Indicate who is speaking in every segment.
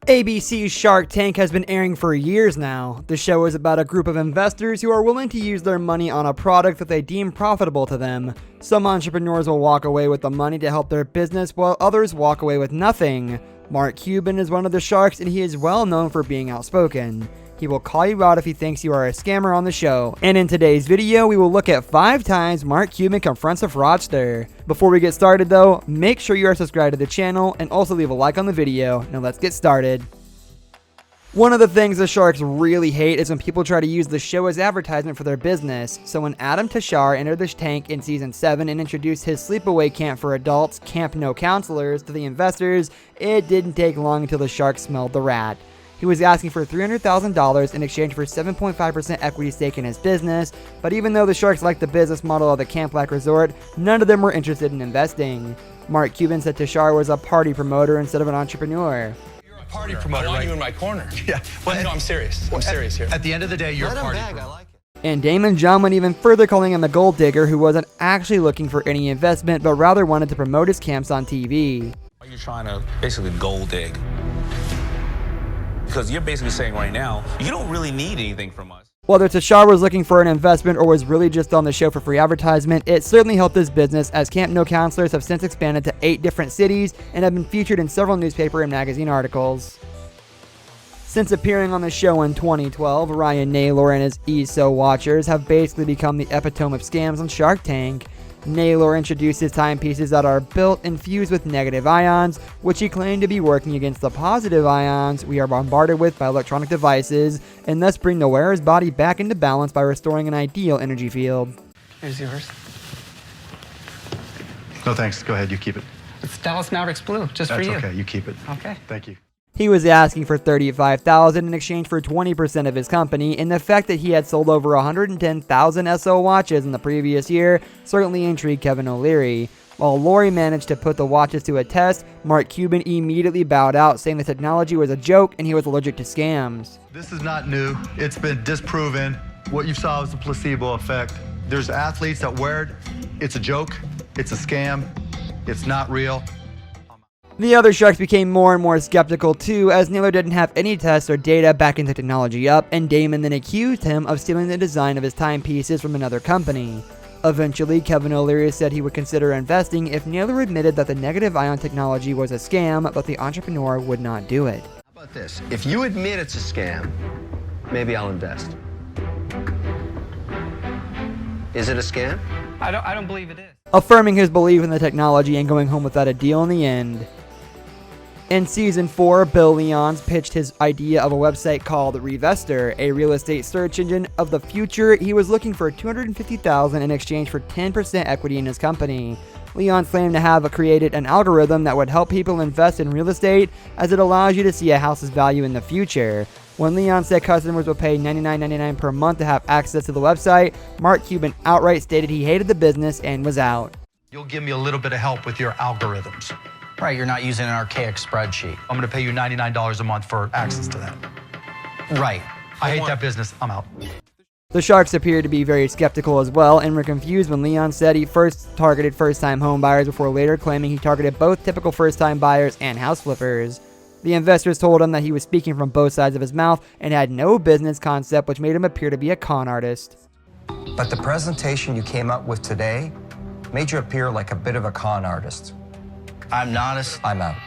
Speaker 1: ABC's Shark Tank has been airing for years now. The show is about a group of investors who are willing to use their money on a product that they deem profitable to them. Some entrepreneurs will walk away with the money to help their business, while others walk away with nothing. Mark Cuban is one of the sharks, and he is well known for being outspoken. He will call you out if he thinks you are a scammer on the show. And in today's video, we will look at 5 times Mark Cuban confronts a fraudster. Before we get started though, make sure you are subscribed to the channel and also leave a like on the video. Now let's get started. One of the things the sharks really hate is when people try to use the show as advertisement for their business. So when Adam Tashar entered the tank in season 7 and introduced his sleepaway camp for adults, Camp No Counselors, to the investors, it didn't take long until the sharks smelled the rat. He was asking for $300,000 in exchange for 7.5% equity stake in his business, but even though the sharks liked the business model of the camp-like resort, none of them were interested in investing. Mark Cuban said Tashar was a party promoter instead of an entrepreneur.
Speaker 2: You're a party promoter,
Speaker 3: I want
Speaker 2: right?
Speaker 3: you in my corner.
Speaker 2: Yeah.
Speaker 3: Well, no, I'm serious. I'm serious here.
Speaker 2: At the end of the day, you're a party promoter.
Speaker 3: I like it.
Speaker 1: And Damon John went even further, calling him a gold digger who wasn't actually looking for any investment, but rather wanted to promote his camps on TV.
Speaker 3: Are you trying to basically gold dig? Because you're basically saying right now, you don't really need anything from us.
Speaker 1: Whether Tashar was looking for an investment or was really just on the show for free advertisement, it certainly helped his business, as Camp No Counselors have since expanded to 8 different cities and have been featured in several newspaper and magazine articles. Since appearing on the show in 2012, Ryan Naylor and his ESO watchers have basically become the epitome of scams on Shark Tank. Naylor introduced his timepieces that are built and fused with negative ions, which he claimed to be working against the positive ions we are bombarded with by electronic devices, and thus bring the wearer's body back into balance by restoring an ideal energy field.
Speaker 4: Here's yours.
Speaker 2: No thanks. Go ahead. You keep it.
Speaker 4: It's Dallas Mavericks blue, just for
Speaker 2: That's
Speaker 4: you.
Speaker 2: okay. You keep it.
Speaker 4: Okay.
Speaker 2: Thank you.
Speaker 1: He was asking for $35,000 in exchange for 20% of his company, and the fact that he had sold over 110,000 SO watches in the previous year certainly intrigued Kevin O'Leary. While Lori managed to put the watches to a test, Mark Cuban immediately bowed out, saying the technology was a joke and he was allergic to scams.
Speaker 2: This is not new. It's been disproven. What you saw was a placebo effect. There's athletes that wear it. It's a joke. It's a scam. It's not real.
Speaker 1: The other sharks became more and more skeptical too, as Naylor didn't have any tests or data backing the technology up, and Damon then accused him of stealing the design of his timepieces from another company. Eventually, Kevin O'Leary said he would consider investing if Naylor admitted that the negative ion technology was a scam, but the entrepreneur would not do it.
Speaker 5: How about this? If you admit it's a scam, maybe I'll invest. Is it a scam?
Speaker 4: I don't believe it is.
Speaker 1: Affirming his belief in the technology and going home without a deal in the end. In season 4, Bill Leons pitched his idea of a website called Revestor, a real estate search engine of the future. He was looking for $250,000 in exchange for 10% equity in his company. Leons claimed to have created an algorithm that would help people invest in real estate, as it allows you to see a house's value in the future. When Leon said customers would pay $99.99 per month to have access to the website, Mark Cuban outright stated he hated the business and was out.
Speaker 2: You'll give me a little bit of help with your algorithms.
Speaker 6: Right, you're not using an archaic spreadsheet.
Speaker 2: I'm going to pay you $99 a month for access to that.
Speaker 6: Right.
Speaker 2: I hate that business. I'm out.
Speaker 1: The sharks appeared to be very skeptical as well, and were confused when Leon said he first targeted first-time home buyers before later claiming he targeted both typical first-time buyers and house flippers. The investors told him that he was speaking from both sides of his mouth and had no business concept, which made him appear to be a con artist.
Speaker 7: But the presentation you came up with today made you appear like a bit of a con artist.
Speaker 6: I'm not
Speaker 7: I'm out.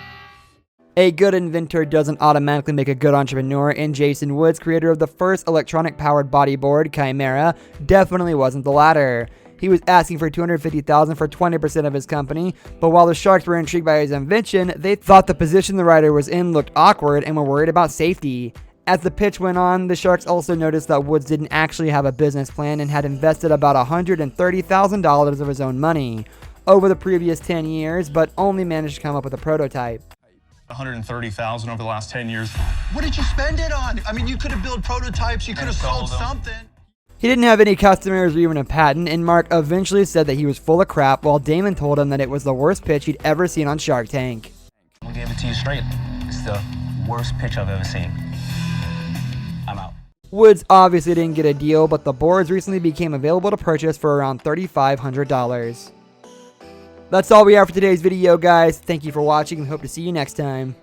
Speaker 1: A good inventor doesn't automatically make a good entrepreneur, and Jason Woods, creator of the first electronic-powered bodyboard, Chimera, definitely wasn't the latter. He was asking for $250,000 for 20% of his company, but while the sharks were intrigued by his invention, they thought the position the rider was in looked awkward and were worried about safety. As the pitch went on, the sharks also noticed that Woods didn't actually have a business plan and had invested about $130,000 of his own money over the previous 10 years, but only managed to come up with a prototype.
Speaker 8: $130,000 over the last 10 years.
Speaker 2: What did you spend it on? I mean, you could have built prototypes. You could have sold something.
Speaker 1: He didn't have any customers or even a patent, and Mark eventually said that he was full of crap, while Damon told him that it was the worst pitch he'd ever seen on Shark Tank.
Speaker 3: I'm gonna give it to you straight. It's the worst pitch I've ever seen. I'm out.
Speaker 1: Woods obviously didn't get a deal, but the boards recently became available to purchase for around $3,500. That's all we have for today's video, guys. Thank you for watching and hope to see you next time.